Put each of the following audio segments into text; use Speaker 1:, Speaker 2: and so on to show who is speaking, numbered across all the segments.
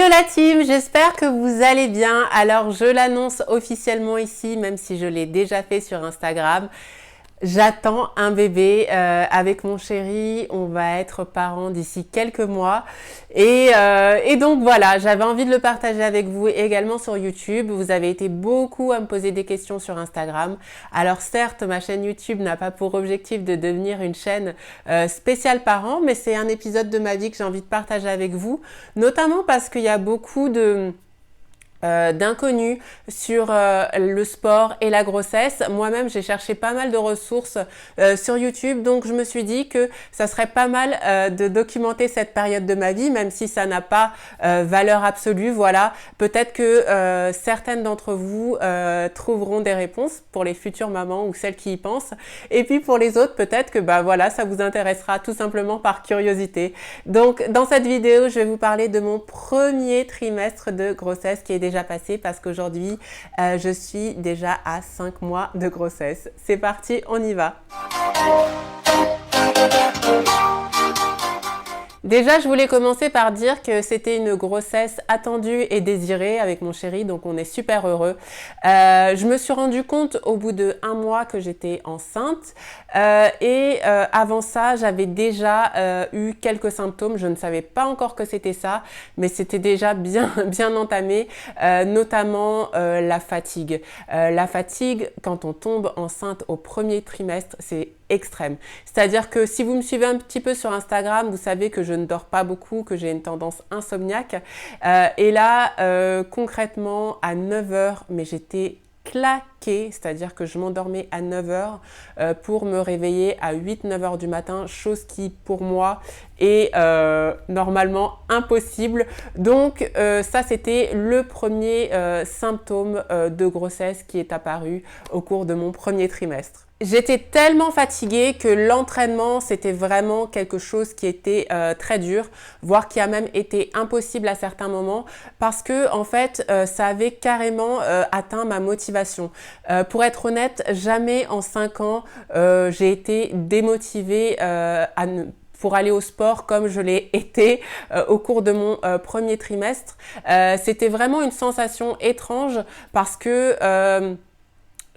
Speaker 1: Hello la team, j'espère que vous allez bien. Alors je l'annonce officiellement ici, même si je l'ai déjà fait sur Instagram. J'attends un bébé avec mon chéri, on va être parents d'ici quelques mois et donc voilà, j'avais envie de le partager avec vous également sur YouTube. Vous avez été beaucoup à me poser des questions sur Instagram. Alors certes, ma chaîne YouTube n'a pas pour objectif de devenir une chaîne spéciale parents, mais c'est un épisode de ma vie que j'ai envie de partager avec vous, notamment parce qu'il y a beaucoup d'inconnus sur le sport et la grossesse. Moi-même, j'ai cherché pas mal de ressources sur YouTube, donc je me suis dit que ça serait pas mal de documenter cette période de ma vie, même si ça n'a pas valeur absolue. Voilà, peut-être que certaines d'entre vous trouveront des réponses pour les futures mamans ou celles qui y pensent. Et puis pour les autres, peut-être que voilà, ça vous intéressera tout simplement par curiosité. Donc dans cette vidéo, je vais vous parler de mon premier trimestre de grossesse qui est déjà passé parce qu'aujourd'hui, je suis déjà à 5 mois de grossesse. C'est parti, on y va. Déjà, je voulais commencer par dire que c'était une grossesse attendue et désirée avec mon chéri, donc on est super heureux. Je me suis rendu compte au bout de 1 mois que j'étais enceinte et avant ça, j'avais déjà eu quelques symptômes. Je ne savais pas encore que c'était ça, mais c'était déjà bien entamé, notamment la fatigue. La fatigue, quand on tombe enceinte au premier trimestre, c'est extrême. C'est-à-dire que si vous me suivez un petit peu sur Instagram, vous savez que je ne dors pas beaucoup, que j'ai une tendance insomniaque. Et là, concrètement, à 9 heures, mais j'étais claquée, c'est-à-dire que je m'endormais à 9 heures pour me réveiller à 8-9 heures du matin, chose qui pour moi est normalement impossible. Donc ça c'était le premier symptôme de grossesse qui est apparu au cours de mon premier trimestre. J'étais tellement fatiguée que l'entraînement, c'était vraiment quelque chose qui était très dur, voire qui a même été impossible à certains moments parce que en fait, ça avait carrément atteint ma motivation. Pour être honnête, jamais en 5 ans, j'ai été démotivée pour aller au sport comme je l'ai été au cours de mon premier trimestre. C'était vraiment une sensation étrange parce que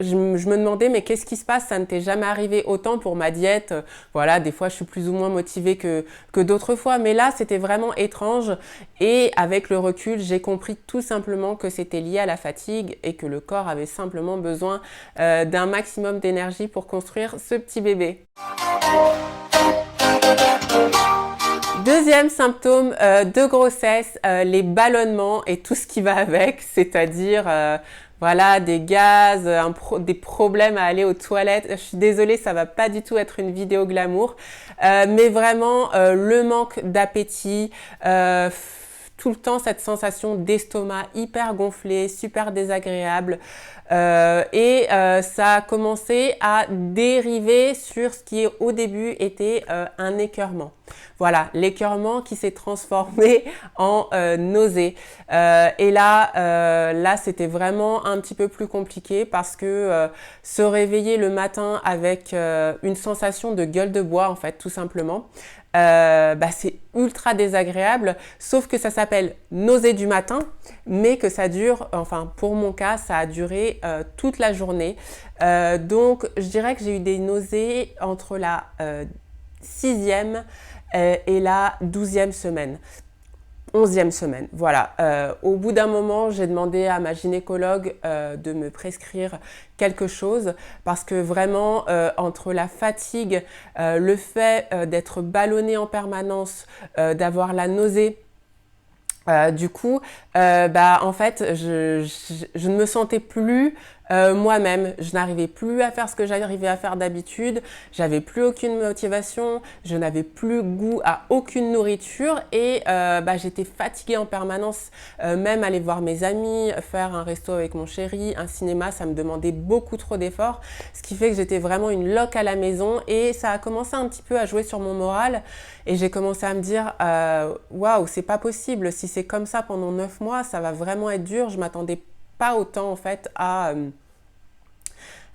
Speaker 1: je me demandais mais qu'est-ce qui se passe, ça ne t'est jamais arrivé autant pour ma diète, voilà, des fois je suis plus ou moins motivée que d'autres fois, mais là c'était vraiment étrange et avec le recul j'ai compris tout simplement que c'était lié à la fatigue et que le corps avait simplement besoin d'un maximum d'énergie pour construire ce petit bébé. Deuxième symptôme de grossesse, les ballonnements et tout ce qui va avec, c'est-à-dire voilà, des gaz, des problèmes à aller aux toilettes. Je suis désolée, ça va pas du tout être une vidéo glamour, mais vraiment le manque d'appétit, tout le temps cette sensation d'estomac hyper gonflé, super désagréable. Ça a commencé à dériver sur ce qui au début était un écœurement. Voilà, l'écœurement qui s'est transformé en nausée. Et là c'était vraiment un petit peu plus compliqué parce que se réveiller le matin avec une sensation de gueule de bois en fait, tout simplement. C'est ultra désagréable, sauf que ça s'appelle nausée du matin, mais que ça dure, enfin pour mon cas, ça a duré toute la journée. Donc je dirais que j'ai eu des nausées entre la 6e et la 12e semaine. 11e semaine, voilà. Au bout d'un moment, j'ai demandé à ma gynécologue de me prescrire quelque chose parce que vraiment, entre la fatigue, le fait d'être ballonnée en permanence, d'avoir la nausée, du coup, en fait, je ne me sentais plus moi-même. Je n'arrivais plus à faire ce que j'arrivais à faire d'habitude. J'avais plus aucune motivation. Je n'avais plus goût à aucune nourriture et j'étais fatiguée en permanence. Même aller voir mes amis, faire un resto avec mon chéri, un cinéma, ça me demandait beaucoup trop d'efforts. Ce qui fait que j'étais vraiment une loque à la maison et ça a commencé un petit peu à jouer sur mon moral. Et j'ai commencé à me dire, waouh, c'est pas possible. Si c'est comme ça pendant 9 mois, ça va vraiment être dur. Je m'attendais pas autant en fait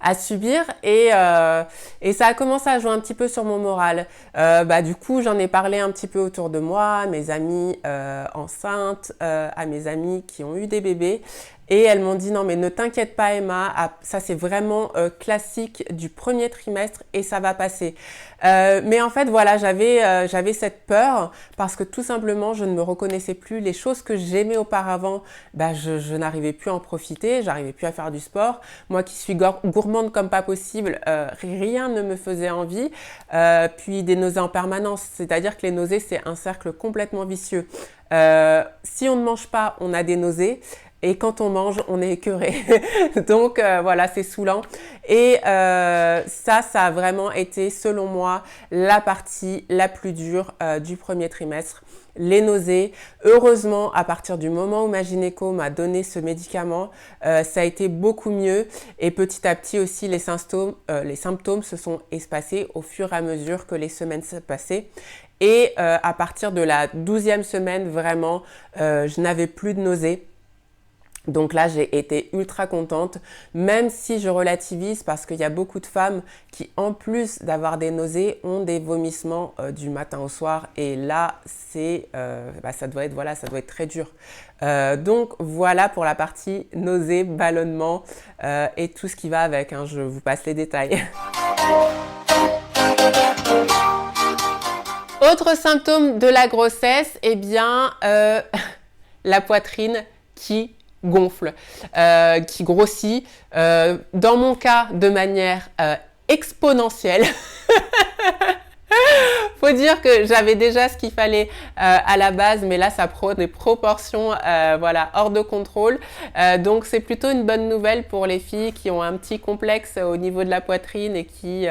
Speaker 1: à subir et ça a commencé à jouer un petit peu sur mon moral. Du coup, j'en ai parlé un petit peu autour de moi, à mes amies enceintes, à mes amies qui ont eu des bébés. Et elles m'ont dit non mais ne t'inquiète pas Emma, ça c'est vraiment classique du premier trimestre et ça va passer. Mais en fait voilà, j'avais cette peur parce que tout simplement je ne me reconnaissais plus. Les choses que j'aimais auparavant, je n'arrivais plus à en profiter, j'arrivais plus à faire du sport. Moi qui suis gourmande comme pas possible, rien ne me faisait envie. Puis des nausées en permanence, c'est-à-dire que les nausées c'est un cercle complètement vicieux. Si on ne mange pas, on a des nausées. Et quand on mange, on est écœuré. Donc voilà, c'est saoulant. Et ça a vraiment été, selon moi, la partie la plus dure du premier trimestre. Les nausées. Heureusement, à partir du moment où ma gynéco m'a donné ce médicament, ça a été beaucoup mieux. Et petit à petit aussi, les symptômes se sont espacés au fur et à mesure que les semaines se passaient. Et à partir de la 12e semaine, vraiment, je n'avais plus de nausées. Donc là, j'ai été ultra contente, même si je relativise parce qu'il y a beaucoup de femmes qui, en plus d'avoir des nausées, ont des vomissements du matin au soir. Et là, ça doit être très dur. Donc voilà pour la partie nausées, ballonnement et tout ce qui va avec. Hein, je vous passe les détails. Autre symptôme de la grossesse, la poitrine qui gonfle, qui grossit, dans mon cas de manière exponentielle. Faut dire que j'avais déjà ce qu'il fallait à la base, mais là ça prend des proportions hors de contrôle. Donc c'est plutôt une bonne nouvelle pour les filles qui ont un petit complexe au niveau de la poitrine et qui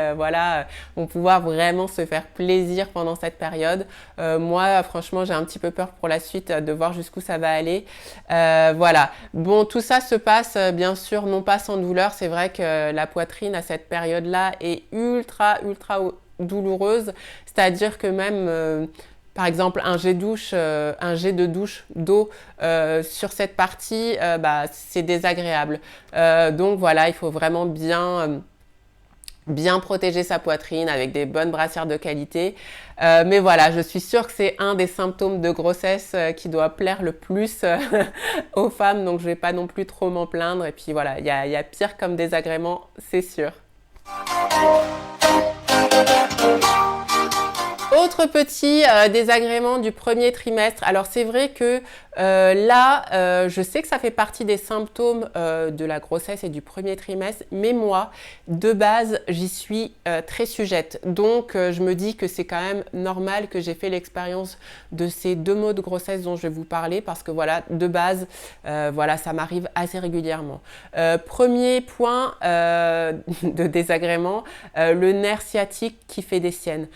Speaker 1: vont pouvoir vraiment se faire plaisir pendant cette période. Moi franchement j'ai un petit peu peur pour la suite de voir jusqu'où ça va aller. Bon, tout ça se passe bien sûr non pas sans douleur. C'est vrai que la poitrine à cette période-là est ultra douloureuse, c'est-à-dire que même par exemple un jet de douche d'eau sur cette partie, c'est désagréable. Donc voilà, il faut vraiment bien protéger sa poitrine avec des bonnes brassières de qualité. Mais voilà, je suis sûre que c'est un des symptômes de grossesse qui doit plaire le plus aux femmes, donc je vais pas non plus trop m'en plaindre. Et puis voilà, il y a pire comme désagrément, c'est sûr. Autre petit désagrément du premier trimestre. Alors c'est vrai que je sais que ça fait partie des symptômes de la grossesse et du premier trimestre, mais moi, de base, j'y suis très sujette. Donc je me dis que c'est quand même normal que j'ai fait l'expérience de ces 2 maux de grossesse dont je vais vous parler, parce que voilà, de base, ça m'arrive assez régulièrement. Premier point de désagrément, le nerf sciatique qui fait des siennes.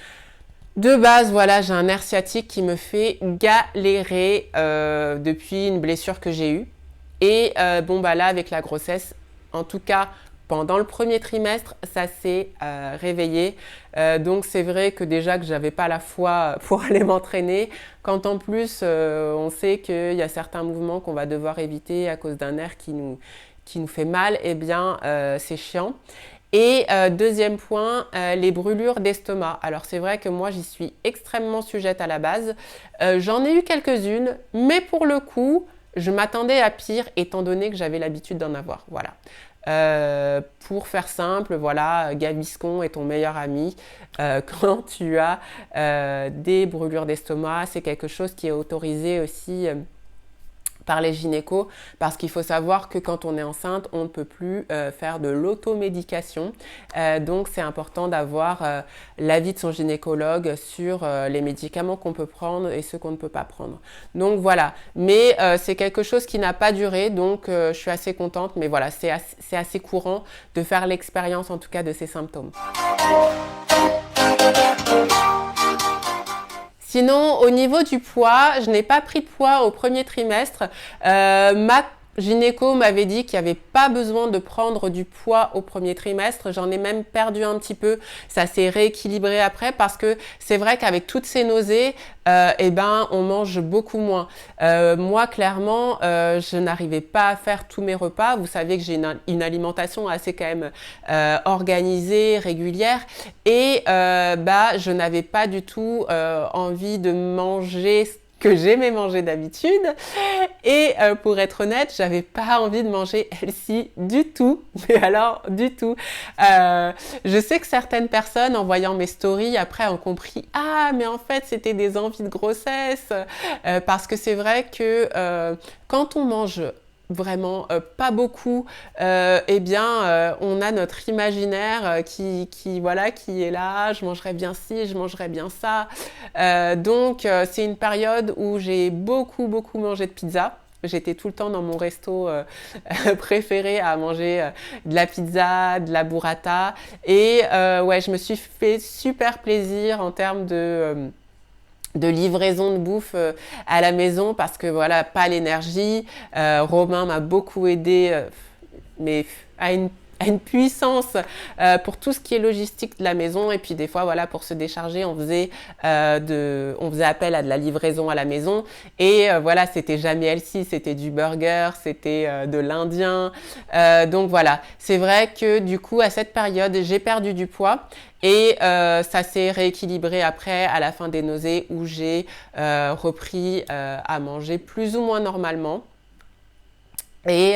Speaker 1: De base, voilà, j'ai un nerf sciatique qui me fait galérer depuis une blessure que j'ai eue. Et là, avec la grossesse, en tout cas, pendant le premier trimestre, ça s'est réveillé. Donc, c'est vrai que déjà que j'avais pas la foi pour aller m'entraîner. Quand en plus, on sait qu'il y a certains mouvements qu'on va devoir éviter à cause d'un nerf qui nous fait mal, c'est chiant. Et deuxième point, les brûlures d'estomac. Alors c'est vrai que moi j'y suis extrêmement sujette à la base. J'en ai eu quelques-unes, mais pour le coup, je m'attendais à pire étant donné que j'avais l'habitude d'en avoir. Voilà. Pour faire simple, voilà, Gaviscon est ton meilleur ami. Quand tu as des brûlures d'estomac, c'est quelque chose qui est autorisé aussi par les gynécos, parce qu'il faut savoir que quand on est enceinte, on ne peut plus faire de l'automédication. Donc c'est important d'avoir l'avis de son gynécologue sur les médicaments qu'on peut prendre et ceux qu'on ne peut pas prendre. Donc voilà, mais c'est quelque chose qui n'a pas duré, donc je suis assez contente, mais voilà, c'est assez courant de faire l'expérience en tout cas de ces symptômes. Sinon, au niveau du poids, je n'ai pas pris de poids au premier trimestre. Ma gynéco m'avait dit qu'il n'y avait pas besoin de prendre du poids au premier trimestre. J'en ai même perdu un petit peu. Ça s'est rééquilibré après parce que c'est vrai qu'avec toutes ces nausées, eh ben, on mange beaucoup moins. Moi, clairement, je n'arrivais pas à faire tous mes repas. Vous savez que j'ai une alimentation assez quand même organisée, régulière. Et je n'avais pas du tout envie de manger que j'aimais manger d'habitude. Et pour être honnête, j'avais pas envie de manger healthy du tout. Mais alors, du tout. Je sais que certaines personnes, en voyant mes stories, après ont compris « Ah, mais en fait, c'était des envies de grossesse. » Parce que c'est vrai que quand on mange vraiment pas beaucoup, eh bien on a notre imaginaire qui est là, je mangerai bien ci, je mangerai bien ça. Donc c'est une période où j'ai beaucoup mangé de pizza. J'étais tout le temps dans mon resto préféré à manger de la pizza, de la burrata. Et ouais, je me suis fait super plaisir en termes de livraison de bouffe à la maison parce que voilà, pas l'énergie. Romain m'a beaucoup aidé, mais à une puissance pour tout ce qui est logistique de la maison. Et puis des fois, voilà, pour se décharger, on faisait appel à de la livraison à la maison. Et voilà, c'était jamais healthy, c'était du burger, c'était de l'indien. Donc voilà, c'est vrai que du coup, à cette période, j'ai perdu du poids. Et ça s'est rééquilibré après à la fin des nausées où j'ai repris à manger plus ou moins normalement. Et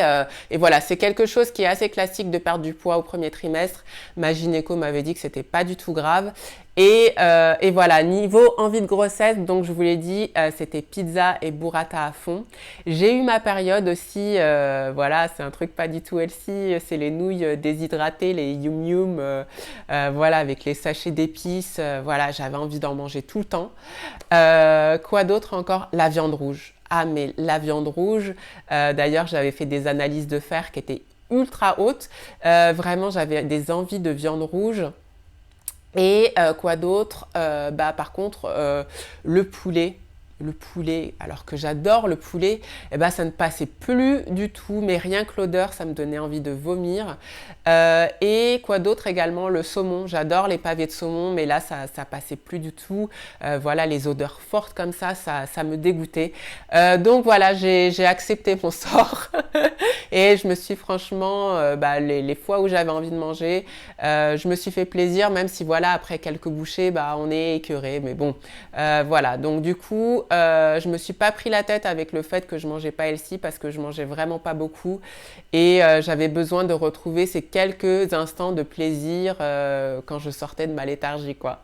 Speaker 1: voilà, c'est quelque chose qui est assez classique de perdre du poids au premier trimestre. Ma gynéco m'avait dit que c'était pas du tout grave. Et voilà, niveau envie de grossesse, donc je vous l'ai dit, c'était pizza et burrata à fond. J'ai eu ma période aussi, voilà, c'est un truc pas du tout healthy, c'est les nouilles déshydratées, les yum yum, voilà, avec les sachets d'épices. Voilà, j'avais envie d'en manger tout le temps. Quoi d'autre encore? La viande rouge. Ah, mais la viande rouge, d'ailleurs, j'avais fait des analyses de fer qui étaient ultra hautes. Vraiment, j'avais des envies de viande rouge. Et quoi d'autre? Par contre, le poulet. Le poulet, alors que j'adore le poulet, eh ben, ça ne passait plus du tout, mais rien que l'odeur, ça me donnait envie de vomir. Et quoi d'autre également? Le saumon, j'adore les pavés de saumon, mais là, ça passait plus du tout. Voilà, les odeurs fortes comme ça me dégoûtait. Donc voilà, j'ai accepté mon sort. Et je me suis franchement, les fois où j'avais envie de manger, je me suis fait plaisir, même si voilà, après quelques bouchées, on est écœuré. Mais bon, voilà. Donc du coup, je me suis pas pris la tête avec le fait que je mangeais pas healthy parce que je mangeais vraiment pas beaucoup. Et j'avais besoin de retrouver ces quelques instants de plaisir quand je sortais de ma léthargie, quoi.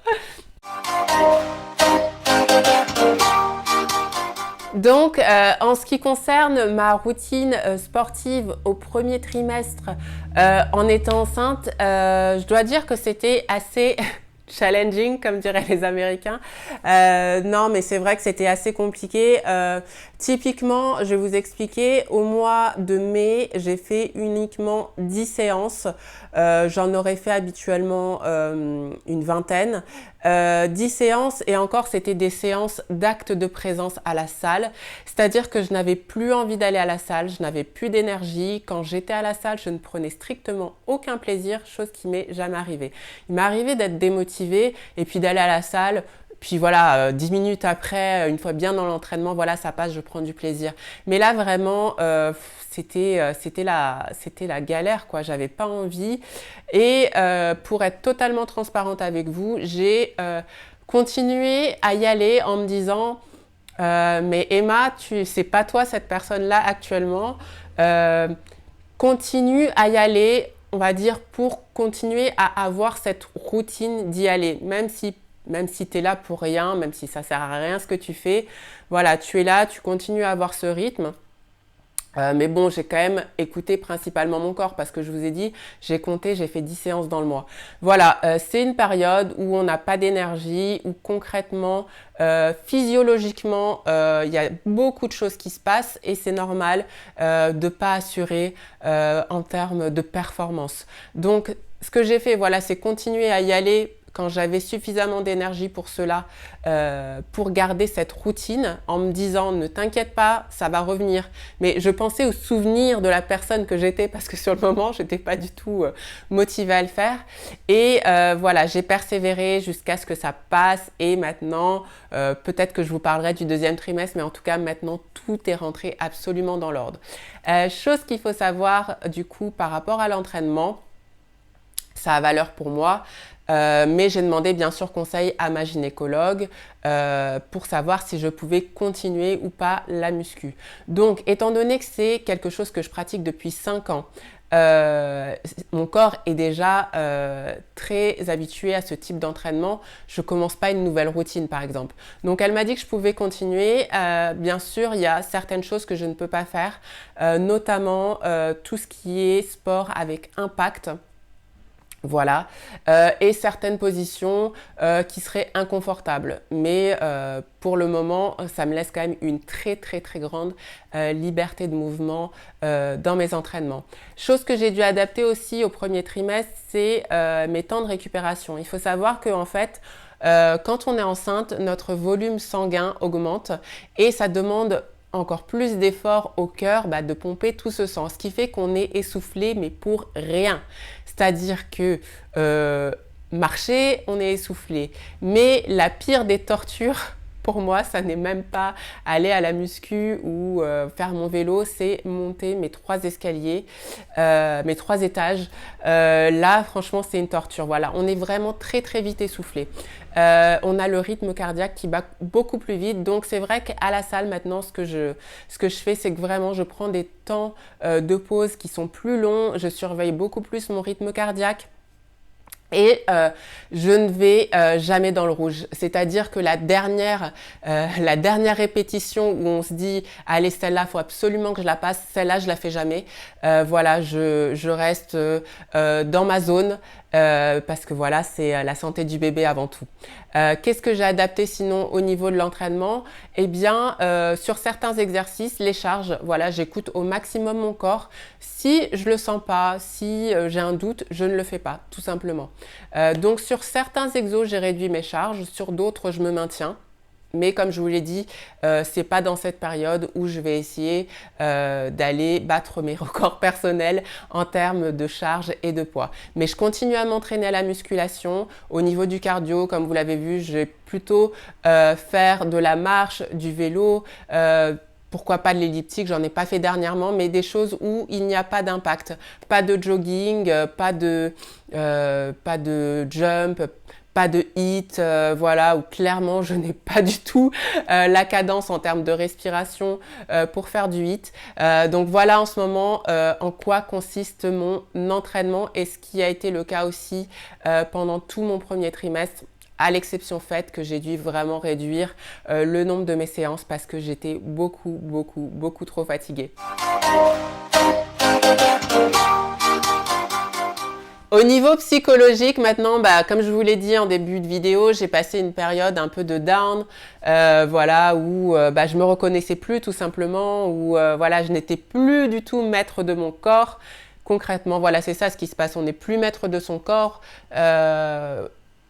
Speaker 1: Donc, en ce qui concerne ma routine sportive au premier trimestre en étant enceinte, je dois dire que c'était assez challenging, comme diraient les Américains. Non, mais c'est vrai que c'était assez compliqué. Typiquement, je vais vous expliquer, au mois de mai, j'ai fait uniquement 10 séances. J'en aurais fait habituellement une vingtaine. 10 séances et encore c'était des séances d'actes de présence à la salle, c'est-à-dire que je n'avais plus envie d'aller à la salle, je n'avais plus d'énergie. Quand j'étais à la salle, je ne prenais strictement aucun plaisir, chose qui m'est jamais arrivée. Il m'est arrivé d'être démotivée et puis d'aller à la salle. Puis voilà, 10 minutes après, une fois bien dans l'entraînement, voilà, ça passe, je prends du plaisir. Mais là, vraiment, c'était la galère, quoi. J'avais pas envie. Et pour être totalement transparente avec vous, j'ai continué à y aller en me disant mais Emma, c'est pas toi cette personne-là actuellement. Continue à y aller, on va dire, pour continuer à avoir cette routine d'y aller, même si tu es là pour rien, même si ça sert à rien ce que tu fais, voilà, tu es là, tu continues à avoir ce rythme. Mais bon, j'ai quand même écouté principalement mon corps parce que je vous ai dit, j'ai compté, j'ai fait 10 séances dans le mois. Voilà, c'est une période où on n'a pas d'énergie, où concrètement, physiologiquement, il y a beaucoup de choses qui se passent et c'est normal de pas assurer en termes de performance. Donc, ce que j'ai fait, voilà, c'est continuer à y aller quand j'avais suffisamment d'énergie pour cela, pour garder cette routine en me disant ne t'inquiète pas, ça va revenir. Mais je pensais au souvenir de la personne que j'étais parce que sur le moment, j'étais pas du tout motivée à le faire. Et voilà, j'ai persévéré jusqu'à ce que ça passe et maintenant, peut-être que je vous parlerai du deuxième trimestre, mais en tout cas, maintenant, tout est rentré absolument dans l'ordre. Chose qu'il faut savoir du coup par rapport à l'entraînement, ça a valeur pour moi, mais j'ai demandé bien sûr conseil à ma gynécologue pour savoir si je pouvais continuer ou pas la muscu. Donc, étant donné que c'est quelque chose que je pratique depuis 5 ans, mon corps est déjà très habitué à ce type d'entraînement. Je commence pas une nouvelle routine par exemple. Donc elle m'a dit que je pouvais continuer. Bien sûr, il y a certaines choses que je ne peux pas faire, notamment tout ce qui est sport avec impact. Voilà, et certaines positions qui seraient inconfortables. Mais pour le moment, ça me laisse quand même une très grande liberté de mouvement dans mes entraînements. Chose que j'ai dû adapter aussi au premier trimestre, c'est mes temps de récupération. Il faut savoir qu'en fait, quand on est enceinte, notre volume sanguin augmente et ça demande encore plus d'efforts au cœur de pomper tout ce sang, ce qui fait qu'on est essoufflé mais pour rien. C'est-à-dire que marcher, on est essoufflé. Mais la pire des tortures, pour moi, ça n'est même pas aller à la muscu ou faire mon vélo, c'est monter mes 3 escaliers, mes 3 étages. Là, franchement, c'est une torture. Voilà, on est vraiment très vite essoufflé. On a le rythme cardiaque qui bat beaucoup plus vite. Donc, c'est vrai qu'à la salle, maintenant, ce que je fais, c'est que vraiment, je prends des temps de pause qui sont plus longs. Je surveille beaucoup plus mon rythme cardiaque. Et je ne vais jamais dans le rouge. C'est-à-dire que la dernière répétition où on se dit « Allez, celle-là, il faut absolument que je la passe », celle-là, je la fais jamais. Voilà, je reste dans ma zone parce que voilà, c'est la santé du bébé avant tout. Qu'est-ce que j'ai adapté sinon au niveau de l'entraînement? Eh bien, sur certains exercices, les charges, voilà, j'écoute au maximum mon corps. Si je le sens pas, si j'ai un doute, je ne le fais pas, tout simplement. Donc sur certains exos, j'ai réduit mes charges, sur d'autres, je me maintiens. Mais comme je vous l'ai dit, c'est pas dans cette période où je vais essayer d'aller battre mes records personnels en termes de charge et de poids. Mais je continue à m'entraîner à la musculation. Au niveau du cardio, comme vous l'avez vu, je vais plutôt faire de la marche, du vélo, pourquoi pas de l'elliptique, j'en ai pas fait dernièrement, mais des choses où il n'y a pas d'impact. Pas de jogging, pas de jump, pas de hit, voilà, où clairement je n'ai pas du tout la cadence en termes de respiration pour faire du hit. Donc voilà en ce moment en quoi consiste mon entraînement et ce qui a été le cas aussi pendant tout mon premier trimestre. À l'exception faite que j'ai dû vraiment réduire le nombre de mes séances parce que j'étais beaucoup trop fatiguée. Au niveau psychologique, maintenant, comme je vous l'ai dit en début de vidéo, j'ai passé une période un peu de down, voilà, où je me reconnaissais plus tout simplement, où voilà, je n'étais plus du tout maître de mon corps. Concrètement, voilà, c'est ça ce qui se passe. On n'est plus maître de son corps.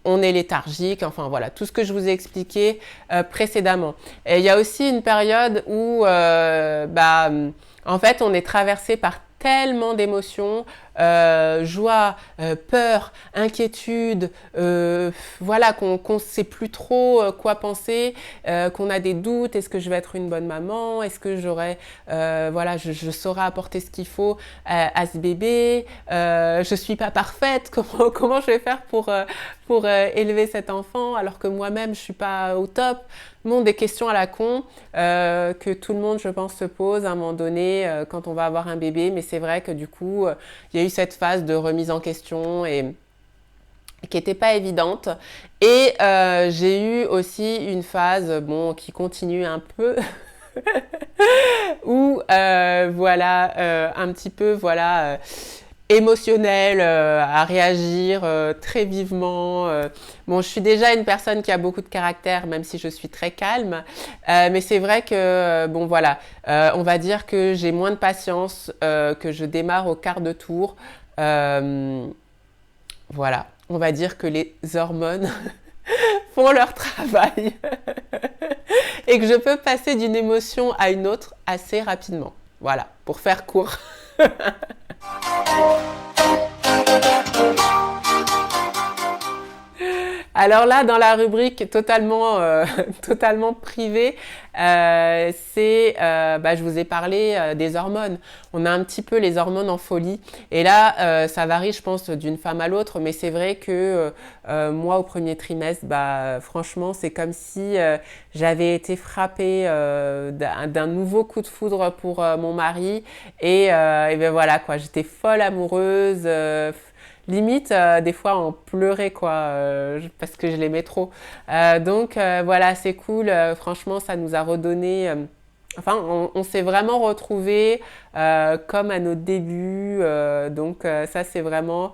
Speaker 1: On est léthargique, enfin voilà, tout ce que je vous ai expliqué précédemment. Et il y a aussi une période où, en fait, on est traversé par tellement d'émotions, joie, peur, inquiétude, voilà, qu'on ne sait plus trop quoi penser, qu'on a des doutes, est-ce que je vais être une bonne maman, est-ce que j'aurai, voilà, je saurai apporter ce qu'il faut à ce bébé, je suis pas parfaite, comment je vais faire pour élever cet enfant alors que moi-même je suis pas au top. Bon, des questions à la con que tout le monde, je pense, se pose à un moment donné quand on va avoir un bébé. Mais c'est vrai que du coup, il y a eu cette phase de remise en question et qui n'était pas évidente. Et j'ai eu aussi une phase, qui continue un peu, où voilà, un petit peu, voilà. Émotionnelle, à réagir très vivement. Je suis déjà une personne qui a beaucoup de caractère, même si je suis très calme. Mais c'est vrai que, voilà, on va dire que j'ai moins de patience, que je démarre au quart de tour. Voilà. on va dire que les hormones font leur travail et que je peux passer d'une émotion à une autre assez rapidement. Voilà, pour faire court. Alors là, dans la rubrique totalement privée, je vous ai parlé des hormones. On a un petit peu les hormones en folie. Et là, ça varie, je pense, d'une femme à l'autre. Mais c'est vrai que moi, au premier trimestre, franchement, c'est comme si j'avais été frappée d'un nouveau coup de foudre pour mon mari. Et ben voilà, quoi, j'étais folle amoureuse. Limite, des fois, on pleurait, quoi, parce que je l'aimais trop. Donc, voilà, c'est cool. Franchement, ça nous a redonné... on s'est vraiment retrouvés comme à nos débuts. Ça, c'est vraiment...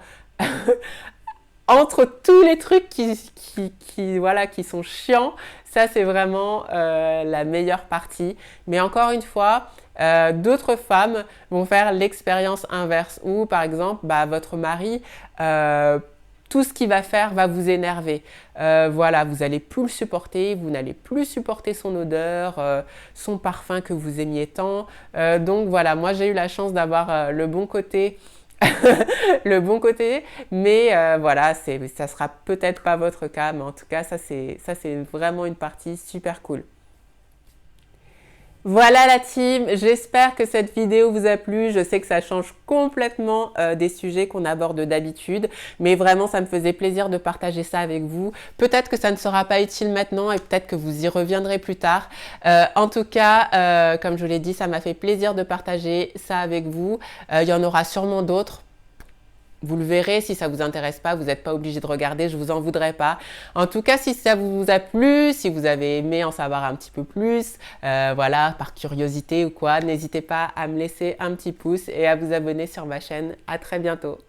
Speaker 1: Entre tous les trucs qui sont chiants, ça, c'est vraiment la meilleure partie. Mais encore une fois, d'autres femmes vont faire l'expérience inverse où, par exemple, votre mari, tout ce qu'il va faire va vous énerver. Voilà, vous allez plus le supporter, vous n'allez plus supporter son odeur, son parfum que vous aimiez tant. Donc voilà, moi j'ai eu la chance d'avoir le bon côté. Le bon côté, mais voilà, ça sera peut-être pas votre cas, mais en tout cas, ça c'est vraiment une partie super cool. Voilà la team, j'espère que cette vidéo vous a plu. Je sais que ça change complètement des sujets qu'on aborde d'habitude, mais vraiment ça me faisait plaisir de partager ça avec vous. Peut-être que ça ne sera pas utile maintenant et peut-être que vous y reviendrez plus tard. En tout cas, comme je vous l'ai dit, ça m'a fait plaisir de partager ça avec vous. Il y en aura sûrement d'autres. Vous le verrez, si ça vous intéresse pas, vous n'êtes pas obligé de regarder, je vous en voudrais pas. En tout cas, si ça vous a plu, si vous avez aimé en savoir un petit peu plus, voilà, par curiosité ou quoi, n'hésitez pas à me laisser un petit pouce et à vous abonner sur ma chaîne. À très bientôt.